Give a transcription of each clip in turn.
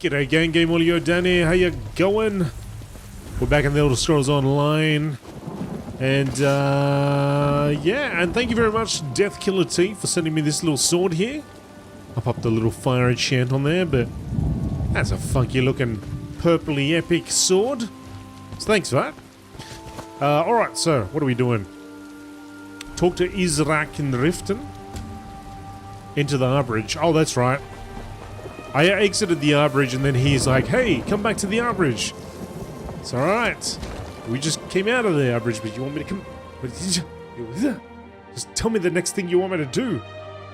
G'day gang, Game Audio Danny, how you going? We're back in the Elder Scrolls Online. And yeah, and thank you very much Death Killer T for sending me this little sword here. I popped a little fire enchant on there, but that's a funky looking purpley epic sword. So thanks for that. Alright, so what are we doing? Talk to Israk in Riften. Into the Arbridge. Oh, that's right. I exited the Arbridge and then he's like, hey, come back to the Arbridge. It's alright. We just came out of the Arbridge, but you want me to come... Just tell me the next thing you want me to do.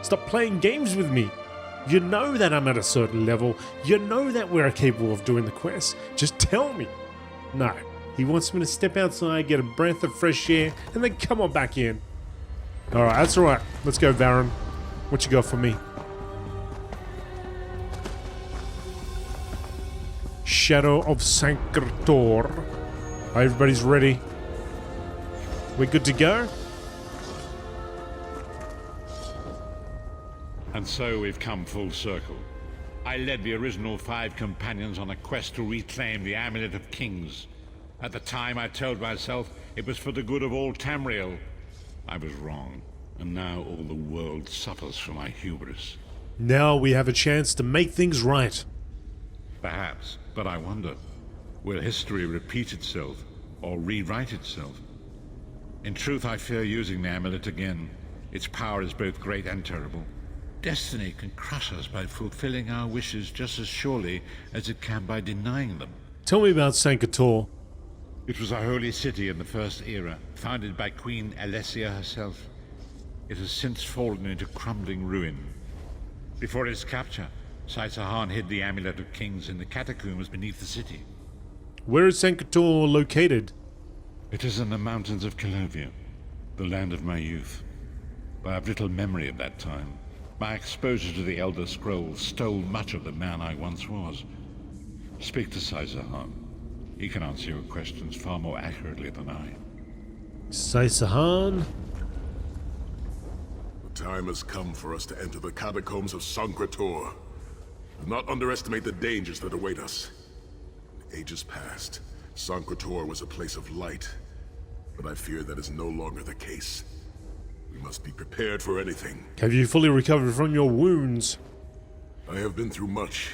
Stop playing games with me. You know that I'm at a certain level. You know that we're capable of doing the quest. Just tell me. No. He wants me to step outside, get a breath of fresh air, and then come on back in. Alright, that's alright. Let's go, Varen. What you got for me? Shadow of Sancre Tor. Everybody's ready. We're good to go? And so we've come full circle. I led the original 5 companions on a quest to reclaim the Amulet of Kings. At the time I told myself it was for the good of all Tamriel. I was wrong. And now all the world suffers from my hubris. Now we have a chance to make things right. Perhaps, but I wonder, will history repeat itself or rewrite itself? In truth, I fear using the amulet again. Its power is both great and terrible. Destiny can crush us by fulfilling our wishes just as surely as it can by denying them. Tell me about Sancre Tor. It was a holy city in the First Era, founded by Queen Alessia herself. It has since fallen into crumbling ruin. Before its capture, Sai hid the Amulet of Kings in the catacombs beneath the city. Where is Sancre Tor located? It is in the mountains of Calovia, the land of my youth. I have little memory of that time. My exposure to the Elder Scrolls stole much of the man I once was. Speak to Sai. He can answer your questions far more accurately than I. Sai. The time has come for us to enter the catacombs of Sancre Tor. Do not underestimate the dangers that await us. In ages past, Sancre Tor was a place of light, but I fear that is no longer the case. We must be prepared for anything. Have you fully recovered from your wounds? I have been through much,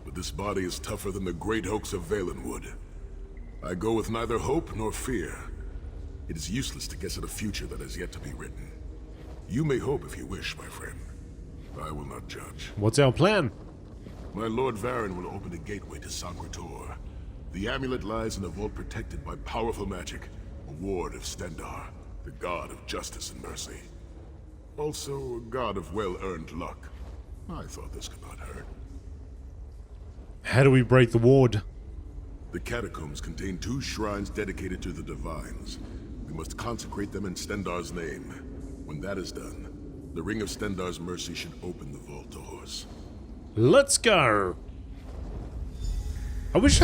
but this body is tougher than the great oaks of Valenwood. I go with neither hope nor fear. It is useless to guess at a future that is yet to be written. You may hope if you wish, my friend. I will not judge. What's our plan? My Lord Varen will open a gateway to Sancre Tor. The amulet lies in a vault protected by powerful magic, a ward of Stendarr, the god of justice and mercy. Also a god of well-earned luck. I thought this could not hurt. How do we break the ward? The catacombs contain 2 shrines dedicated to the divines. We must consecrate them in Stendarr's name. When that is done, the Ring of Stendarr's mercy should open the vault doors. Let's go! I wish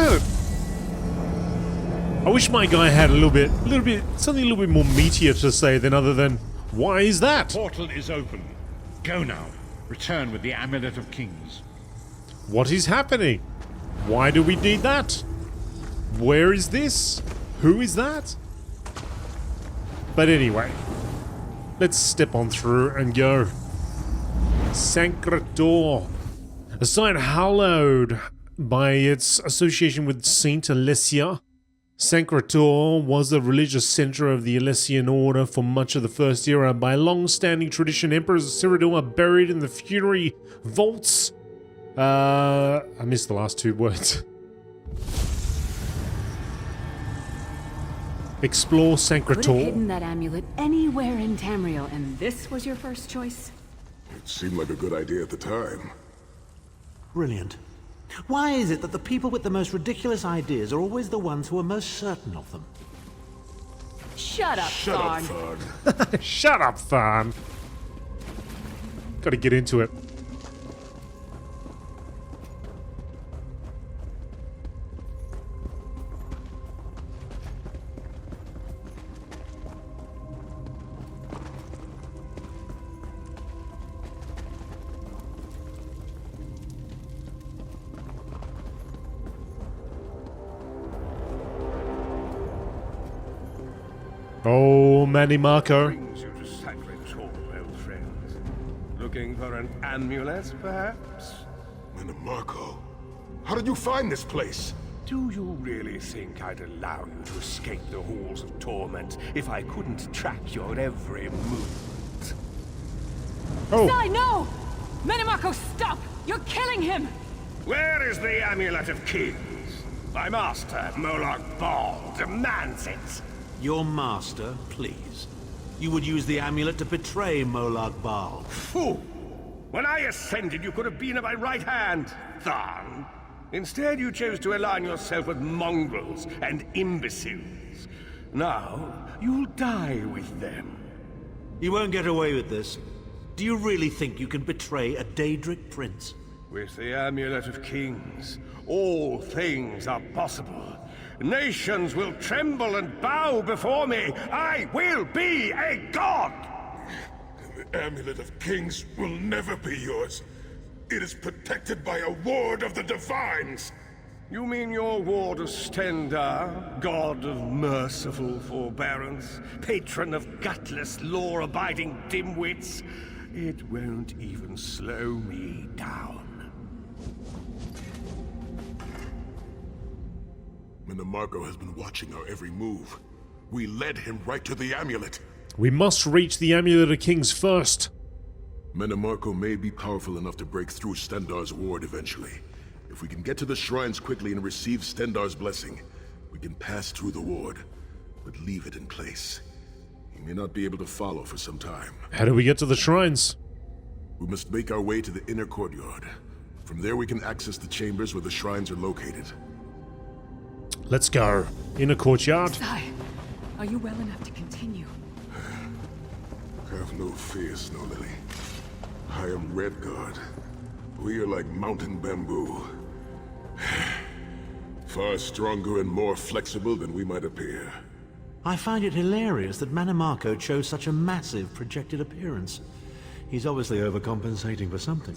my guy had a little bit, something a little bit more meatier to say than other than, why is that? Portal is open. Go now. Return with the Amulet of Kings. What is happening? Why do we need that? Where is this? Who is that? But anyway, let's step on through and go. Sancre Tor. A site hallowed by its association with Saint Alessia. Sancre Tor was the religious center of the Alessian order for much of the First Era. By long-standing tradition, Emperors Cyrodiil are buried in the funerary vaults. I missed the last 2 words. Explore Sancre Could have Tor. hidden that amulet anywhere in Tamriel, and this was your first choice? It seemed like a good idea at the time. Brilliant. Why is it that the people with the most ridiculous ideas are always the ones who are most certain of them? Shut up, Shut up, Thorn. Thug. Shut up, Tharn. Gotta get into it. Manny Marco. Brings you to Sancre Tor, old friends. Looking for an amulet, perhaps? Marco, how did you find this place? Do you really think I'd allow you to escape the halls of torment if I couldn't track your every movement? Oh, Sai, no! Marco, stop! You're killing him! Where is the Amulet of Kings? My master, Molag Bal, demands it. Your master, please. You would use the amulet to betray Molag Bal. Fool! When I ascended, you could have been at my right hand, Tharn. Instead, you chose to align yourself with mongrels and imbeciles. Now, you'll die with them. You won't get away with this. Do you really think you can betray a Daedric prince? With the Amulet of Kings, all things are possible. Nations will tremble and bow before me. I will be a god! The Amulet of Kings will never be yours. It is protected by a ward of the Divines. You mean your ward of Stendarr, god of merciful forbearance, patron of gutless, law-abiding dimwits? It won't even slow me down. Marco has been watching our every move. We led him right to the amulet. we must reach the Amulet of Kings first. Marco may be powerful enough to break through Stendarr's ward eventually. If we can get to the shrines quickly and receive Stendarr's blessing, we can pass through the ward, but leave it in place. He may not be able to follow for some time. How do we get to the shrines? We must make our way to the inner courtyard. From there we can access the chambers where the shrines are located. Let's go. Inner courtyard. Sai, are you well enough to continue? Have no fear, Snow Lily. I am Redguard. We are like mountain bamboo. Far stronger and more flexible than we might appear. I find it hilarious that Marco chose such a massive projected appearance. He's obviously overcompensating for something.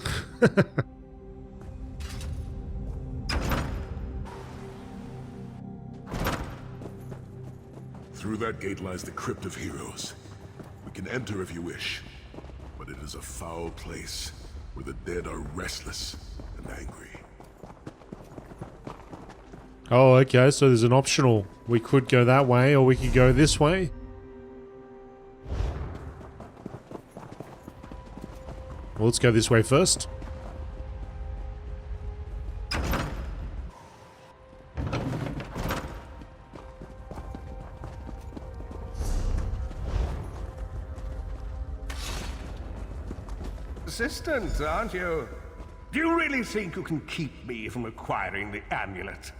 Through that gate lies the Crypt of Heroes. We can enter if you wish, but it is a foul place where the dead are restless and angry. Oh, okay, so there's an optional. We could go that way, or we could go this way. Well, let's go this way first. Persistent, aren't you? Do you really think you can keep me from acquiring the amulet?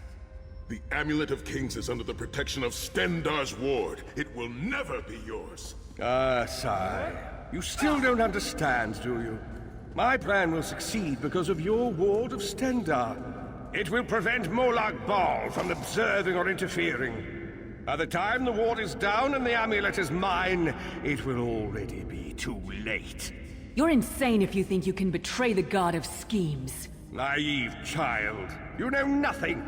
The Amulet of Kings is under the protection of Stendarr's ward. It will never be yours. Ah, Sai. You still don't understand, do you? My plan will succeed because of your ward of Stendarr. It will prevent Molag Bal from observing or interfering. By the time the ward is down and the amulet is mine, it will already be too late. You're insane if you think you can betray the god of schemes. Naive child. You know nothing.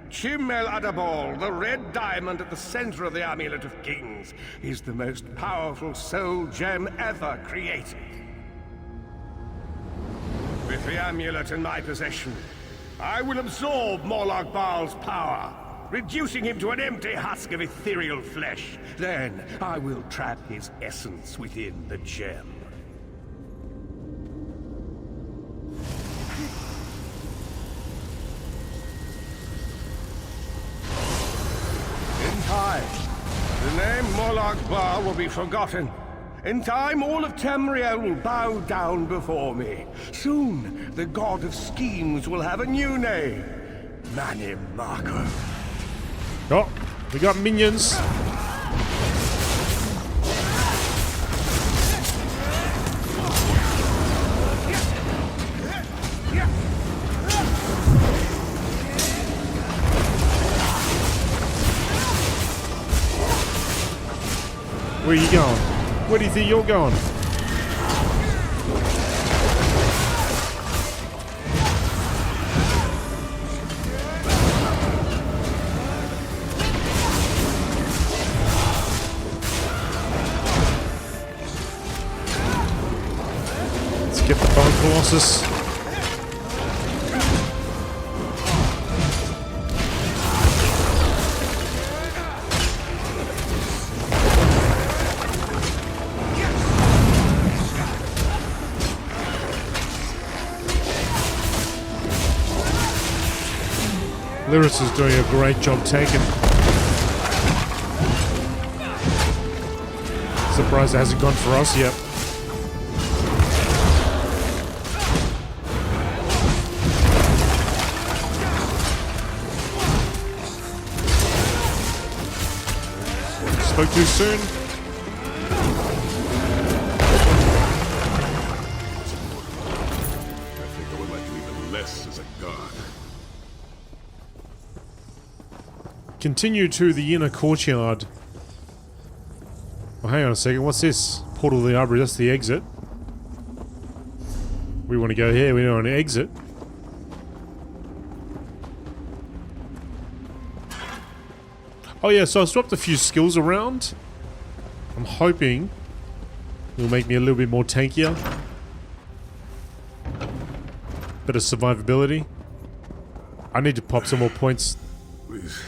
Chimel Adabal, the red diamond at the center of the Amulet of Kings, is the most powerful soul gem ever created. With the amulet in my possession, I will absorb Molag Bal's power, reducing him to an empty husk of ethereal flesh. Then I will trap his essence within the gem. In time, the name Molag Bal will be forgotten. In time, all of Tamriel will bow down before me. Soon, the god of schemes will have a new name. Marco. Oh, we got minions. Where are you going? Where do you think you're going? past us. Lyris is doing a great job tanking. Surprised it hasn't gone for us yet. Spoke too soon. I think I would like you even less as a god. Continue to the inner courtyard. Oh, hang on a second. What's this? Portal to the Arbory. That's the exit. We want to go here. We don't want to exit. Oh yeah, so I swapped a few skills around. I'm hoping it'll make me a little bit more tankier. Better survivability. I need to pop some more points. Please,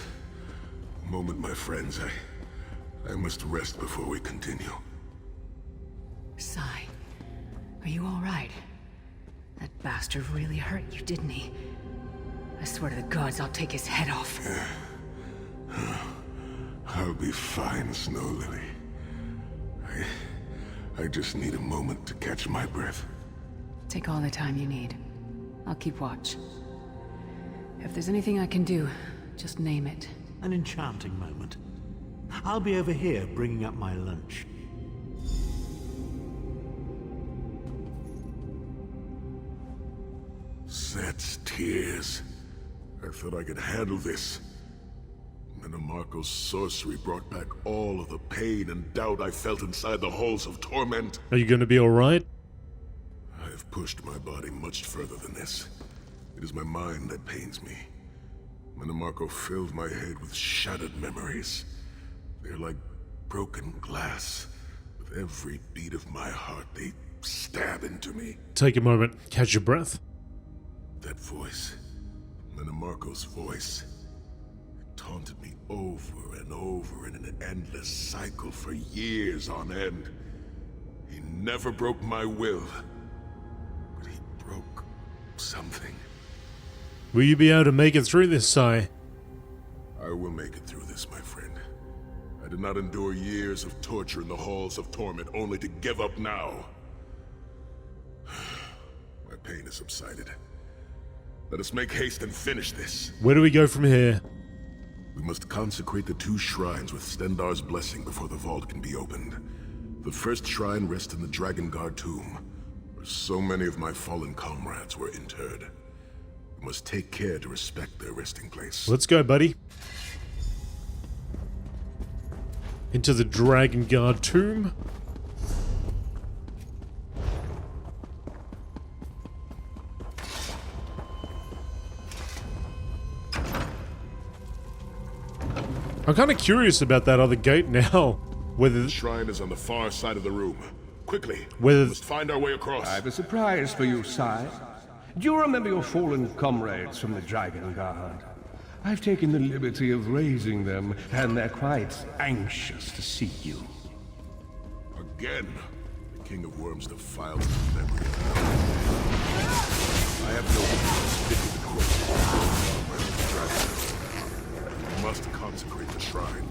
a moment, my friends. I must rest before we continue. Sai, are you all right? That bastard really hurt you, didn't he? I swear to the gods, I'll take his head off. I'll be fine, Snow Lily. I just need a moment to catch my breath. Take all the time you need. I'll keep watch. If there's anything I can do, just name it. An enchanting moment. I'll be over here bringing up my lunch. Set's tears. I thought I could handle this. Marco's sorcery brought back all of the pain and doubt I felt inside the halls of torment. Are you going to be alright? I have pushed my body much further than this. It is my mind that pains me. Marco filled my head with shattered memories. They're like broken glass. With every beat of my heart, they stab into me. Take a moment. Catch your breath. That voice, Marco's voice, it taunted me over and over in an endless cycle for years on end. He never broke my will, but he broke something. Will you be able to make it through this, Sai? I will make it through this, my friend. I did not endure years of torture in the halls of torment only to give up now. My pain has subsided. Let us make haste and finish this. Where do we go from here? We must consecrate the 2 shrines with Stendarr's blessing before the vault can be opened. The first shrine rests in the Dragon Guard tomb, where so many of my fallen comrades were interred. We must take care to respect their resting place. Let's go, buddy. Into the Dragon Guard tomb. I'm kind of curious about that other gate now. Whether The shrine is on the far side of the room. Quickly, Whether- we must find our way across. I have a surprise for you, Sai. Do you remember your fallen comrades from the Dragon Guard? I've taken the liberty of raising them, and they're quite anxious to see you. Again, the King of Worms defiled his memory. I have no reason to stick with the corpse of the dragon. We must consecrate the shrine.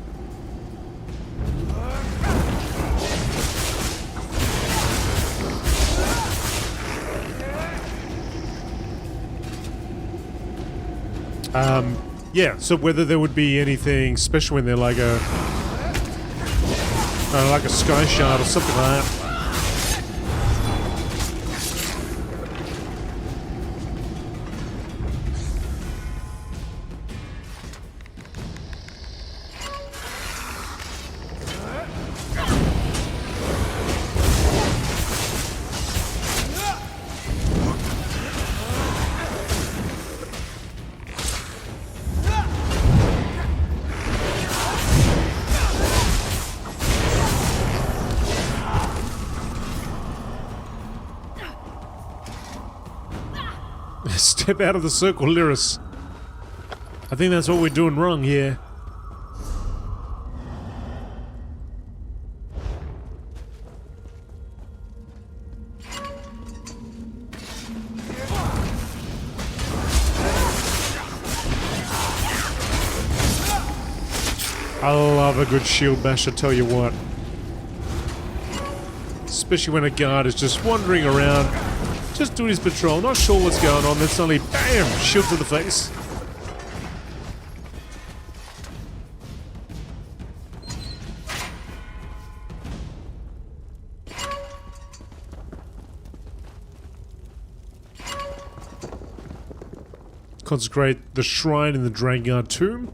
yeah, so whether there would be anything special in there, like a sky shard or something like that. Step out of the circle, Lyris. I think that's what we're doing wrong here. I love a good shield bash, I tell you what. Especially when a guard is just wandering around, just doing his patrol, not sure what's going on, then suddenly, BAM! Shield to the face. Consecrate the shrine in the Draenguard tomb.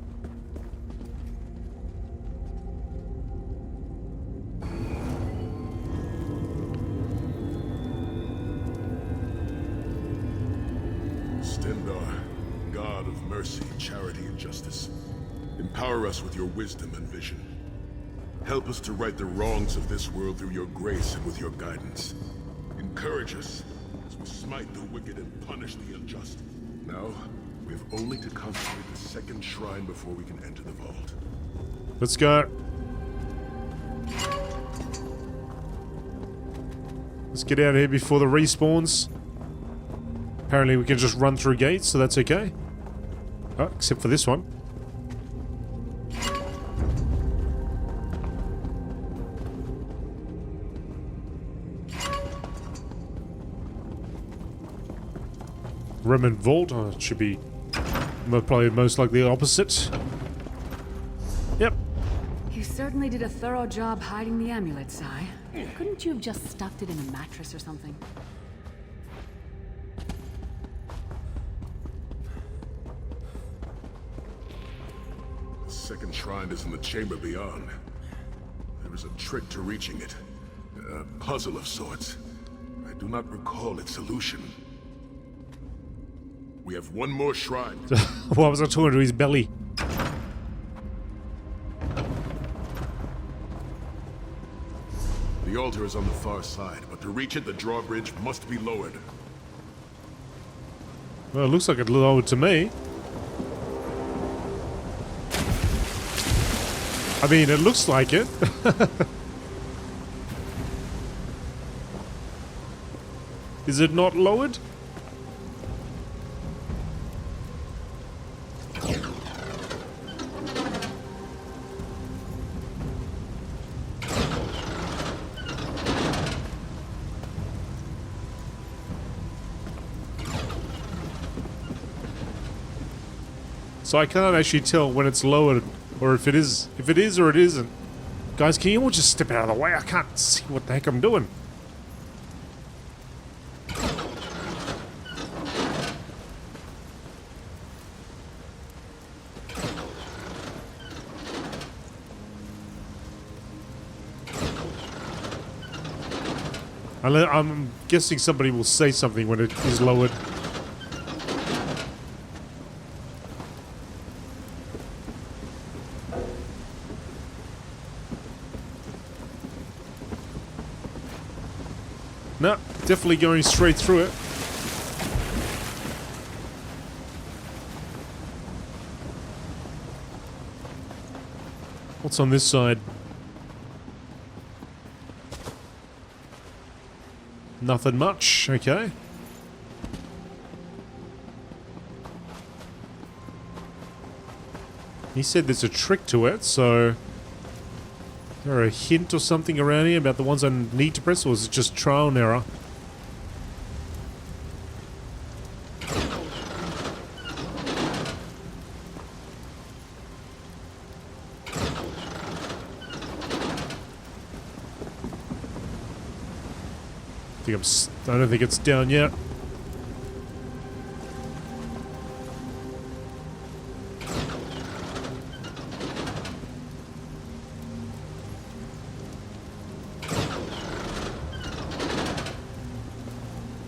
God of mercy, charity, and justice. Empower us with your wisdom and vision. Help us to right the wrongs of this world through your grace and with your guidance. Encourage us as we smite the wicked and punish the unjust. Now, we have only to consecrate the second shrine before we can enter the vault. Let's go. Let's get out of here before the respawns. Apparently we can just run through gates, so that's okay. Oh, except for this one. Remnant Vault. Oh, it should be probably most likely the opposite. Yep. You certainly did a thorough job hiding the amulet, Sai. Couldn't you have just stuffed it in a mattress or something? The second shrine is in the chamber beyond. There is a trick to reaching it. A puzzle of sorts. I do not recall its solution. We have one more shrine. Why was I talking to his belly? The altar is on the far side, but to reach it, the drawbridge must be lowered. Well, it looks like it lowered to me. I mean, it looks like it. Is it not lowered? So I can't actually tell when it's lowered, or if it is or it isn't. Guys, can you all just step out of the way? I can't see what the heck I'm doing. I'm guessing somebody will say something when it is lowered. No, definitely going straight through it. What's on this side? Nothing much, okay. He said there's a trick to it, so... Is there a hint or something around here about the ones I need to press, or is it just trial and error? I don't think it's down yet.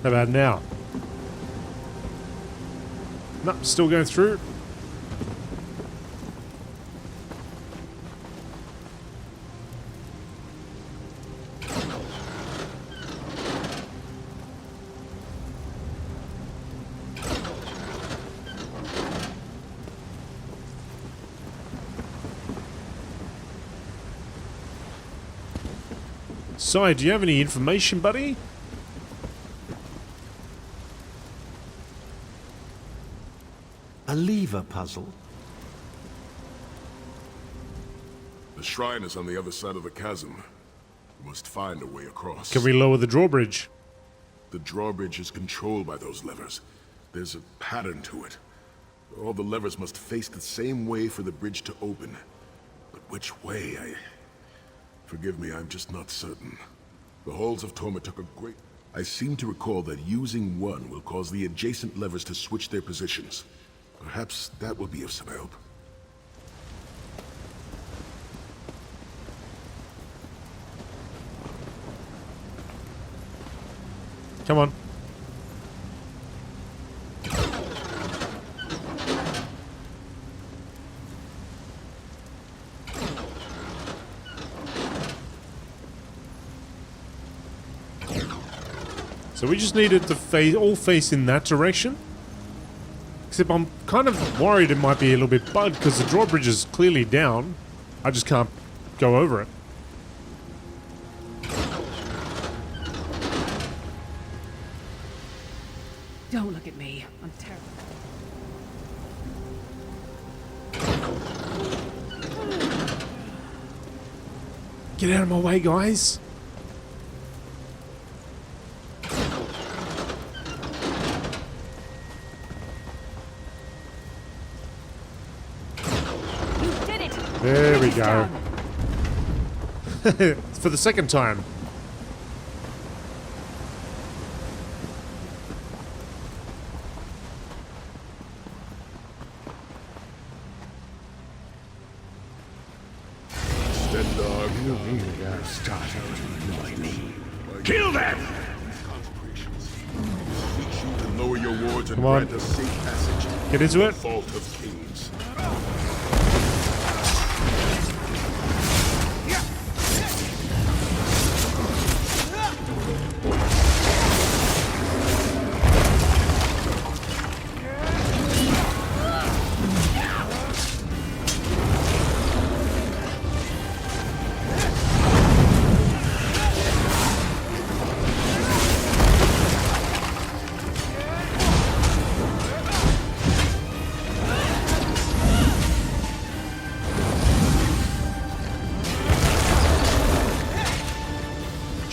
How about now? Nope, still going through. Sai, do you have any information, buddy? A lever puzzle? The shrine is on the other side of the chasm. We must find a way across. Can we lower the drawbridge? The drawbridge is controlled by those levers. There's a pattern to it. All the levers must face the same way for the bridge to open. But which way? Forgive me, I'm just not certain. The halls of Torment took a great... I seem to recall that using one will cause the adjacent levers to switch their positions. Perhaps that will be of some help. Come on. So we just need it to all face in that direction. Except I'm kind of worried it might be a little bit bugged because the drawbridge is clearly down. I just can't go over it. Don't look at me. I'm terrible. Get out of my way, guys. There we go. For the second time. You really are starting to annoy me. Kill them! Teach you to lower your wards and Come on. grant us safe passage. Get into it. Vault of Kings.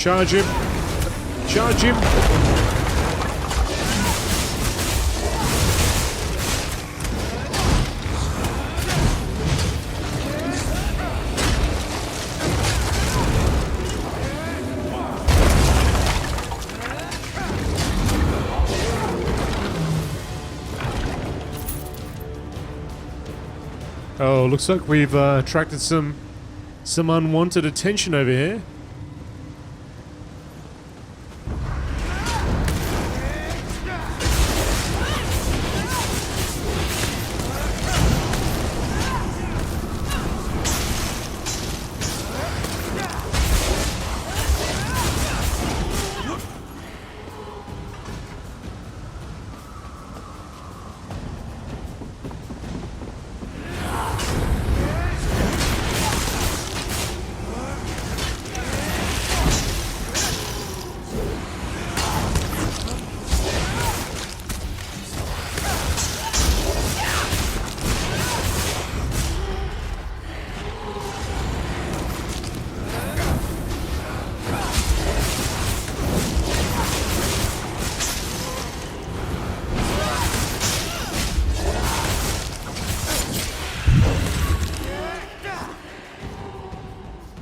Charge him. Charge him. Oh, looks like we've attracted some unwanted attention over here.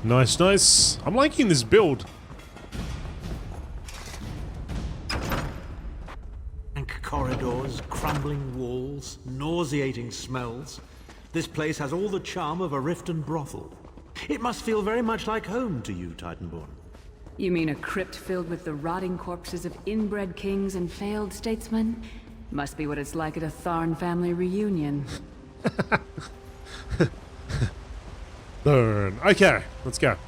Nice, nice. I'm liking this build. Dank corridors, crumbling walls, nauseating smells. This place has all the charm of a Riften brothel. It must feel very much like home to you, Titanborn. You mean a crypt filled with the rotting corpses of inbred kings and failed statesmen? Must be what it's like at a Tharn family reunion. Burn. Okay, let's go.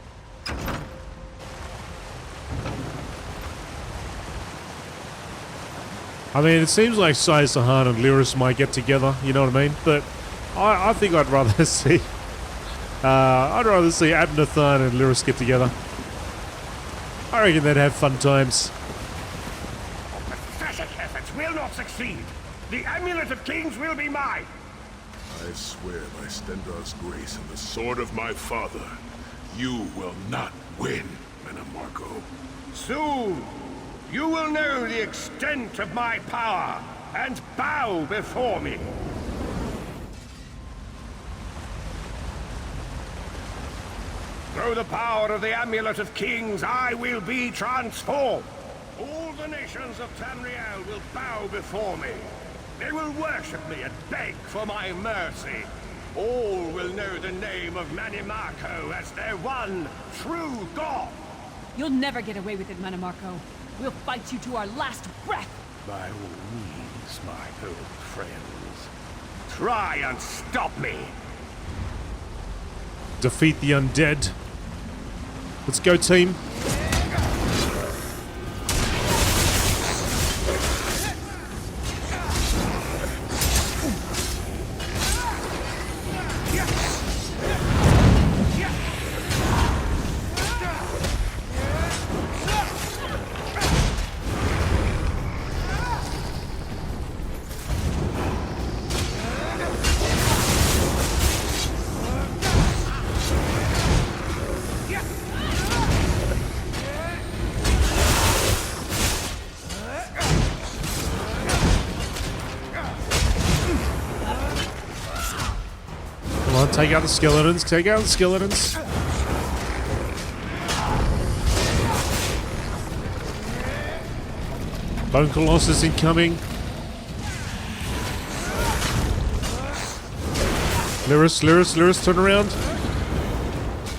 I mean, it seems like Sai, Sahan, and Lyris might get together, you know what I mean? But I think I'd rather see... Abnur, Tharn, and Lyris get together. I reckon they'd have fun times. Pathetic efforts will not succeed. The Amulet of Kings will be mine. I swear by Stendar's grace and the sword of my father, you will not win, Menamarco. Soon, you will know the extent of my power and bow before me. Through the power of the Amulet of Kings, I will be transformed. All the nations of Tamriel will bow before me. They will worship me and beg for my mercy. All will know the name of Manimarco as their one true god. You'll never get away with it, Manimarco. We'll fight you to our last breath. By all means, my old friends. Try and stop me. Defeat the undead. Let's go, team. Come on, take out the skeletons, take out the skeletons. Bone Colossus incoming. Lyris, turn around.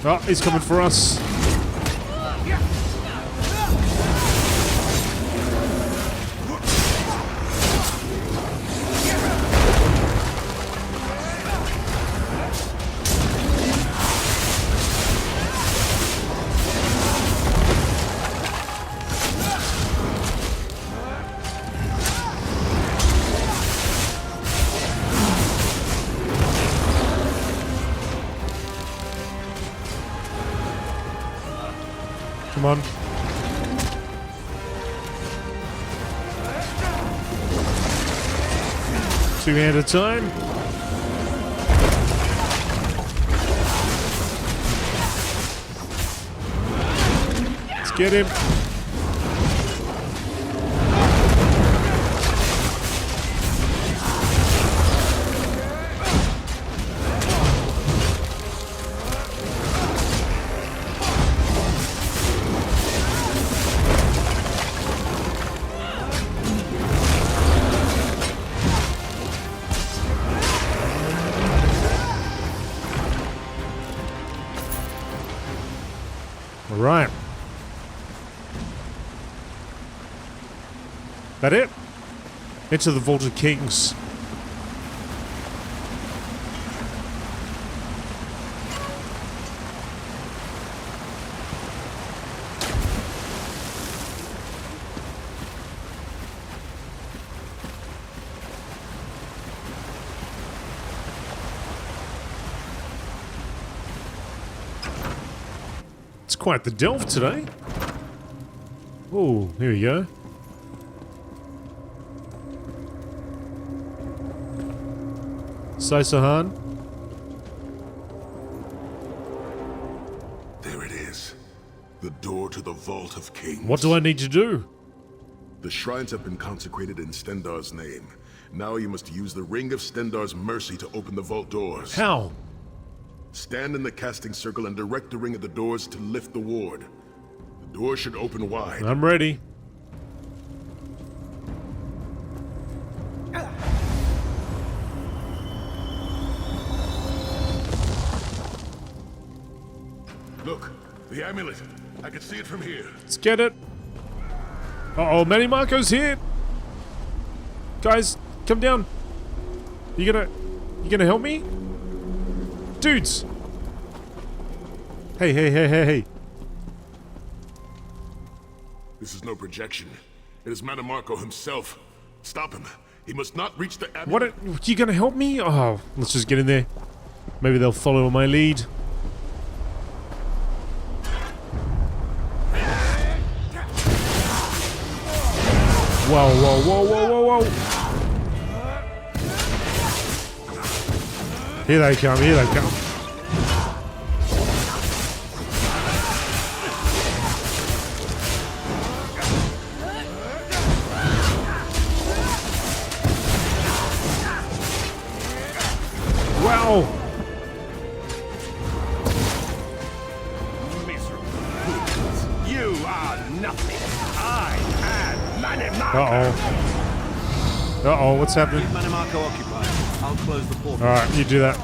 Oh, he's coming for us. Come on. Two at a time. Let's get him. Right. That it? Into the Vault of Kings. It's quite the delve today. Oh, here we go. Sahan. There it is. The door to the Vault of Kings. What do I need to do? The shrines have been consecrated in Stendar's name. Now you must use the Ring of Stendar's mercy to open the vault doors. How? Stand in the casting circle and direct the ring at the doors to lift the ward. The door should open wide. I'm ready. Look, the amulet. I can see it from here. Let's get it. Uh-oh, Manimarco's here. Guys, come down. You gonna help me? Dudes! Hey. This is no projection. It is Manimarco himself. Stop him. He must not reach the amulet. What? You gonna help me? Oh, let's just get in there. Maybe they'll follow my lead. Whoa, whoa, whoa, whoa, whoa, whoa. Here they come, here they come. Wow. You are nothing. I am Manimarco. Uh-oh. Uh-oh, what's happening? Keep Manimarco occupied. I'll close the portal. Alright, you do that.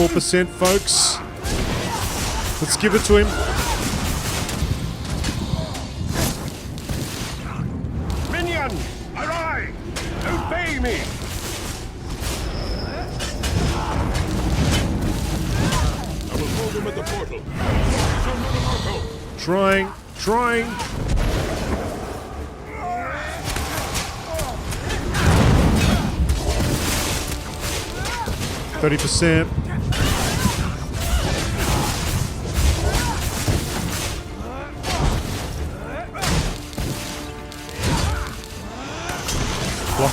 %, folks. Let's give it to him. Minion, arise! Obey me! I will hold him at the portal. Trying. 30%.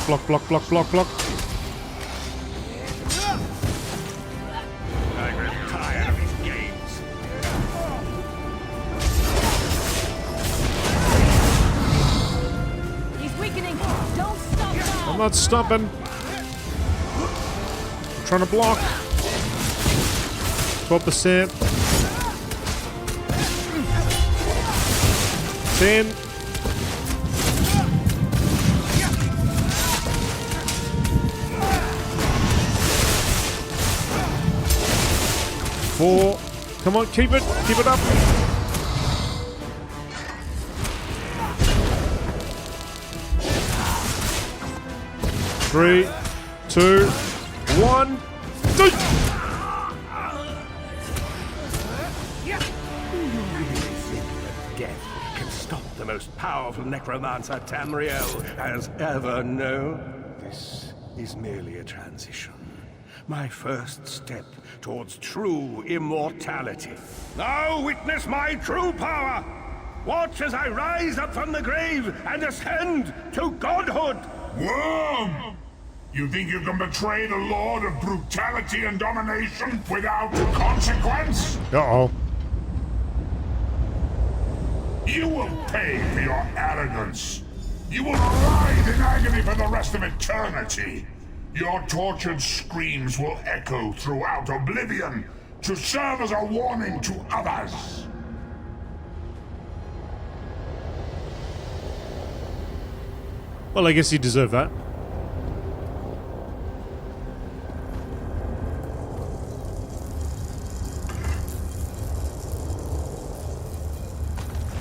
Block. I grow tired of these games. He's weakening. Don't stop now. I'm not stopping. I'm trying to block. 12%. 10. 4. Come on, keep it up. 3, 2, 1. Death can stop the most powerful necromancer Tamriel has ever known. This is merely a transition. My first step towards true immortality. Now witness my true power! Watch as I rise up from the grave and ascend to godhood! Worm! You think you can betray the Lord of Brutality and Domination without consequence? Uh-oh. You will pay for your arrogance. You will writhe in agony for the rest of eternity. Your tortured screams will echo throughout oblivion to serve as a warning to others. Well, I guess you deserve that.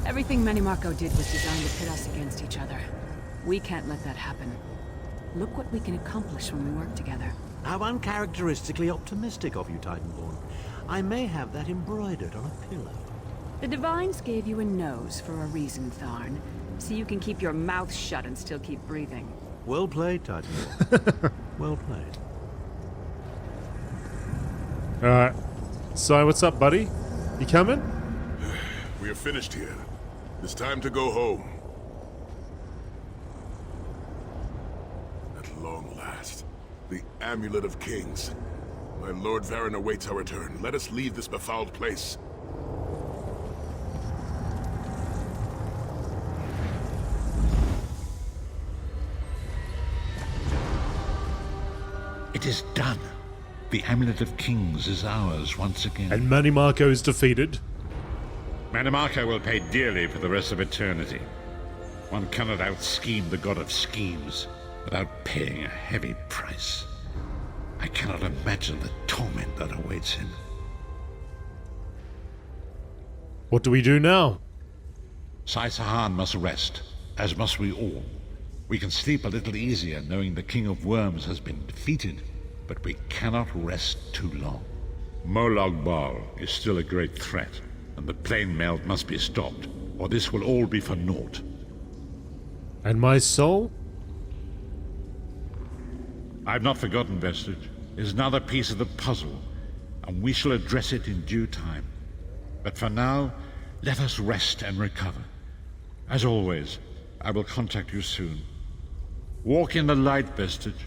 Everything Manimarco did was designed to pit us against each other. We can't let that happen. Look what we can accomplish when we work together. How uncharacteristically optimistic of you, Titanborn. I may have that embroidered on a pillow. The Divines gave you a nose for a reason, Tharn. So you can keep your mouth shut and still keep breathing. Well played, Titanborn. Well played. Alright. So, what's up, buddy? You coming? We are finished here. It's time to go home. At long last, the Amulet of Kings. My Lord Varen awaits our return. Let us leave this befouled place. It is done. The Amulet of Kings is ours once again. And Manimarco is defeated. Manimarco will pay dearly for the rest of eternity. One cannot out-scheme the god of schemes without paying a heavy price. I cannot imagine the torment that awaits him. What do we do now? Sai Sahan must rest, as must we all. We can sleep a little easier knowing the King of Worms has been defeated, but we cannot rest too long. Molag Bal is still a great threat, and the plane melt must be stopped, or this will all be for naught. And my soul? I've not forgotten, Vestige. It is another piece of the puzzle, and we shall address it in due time. But for now, let us rest and recover. As always, I will contact you soon. Walk in the light, Vestige.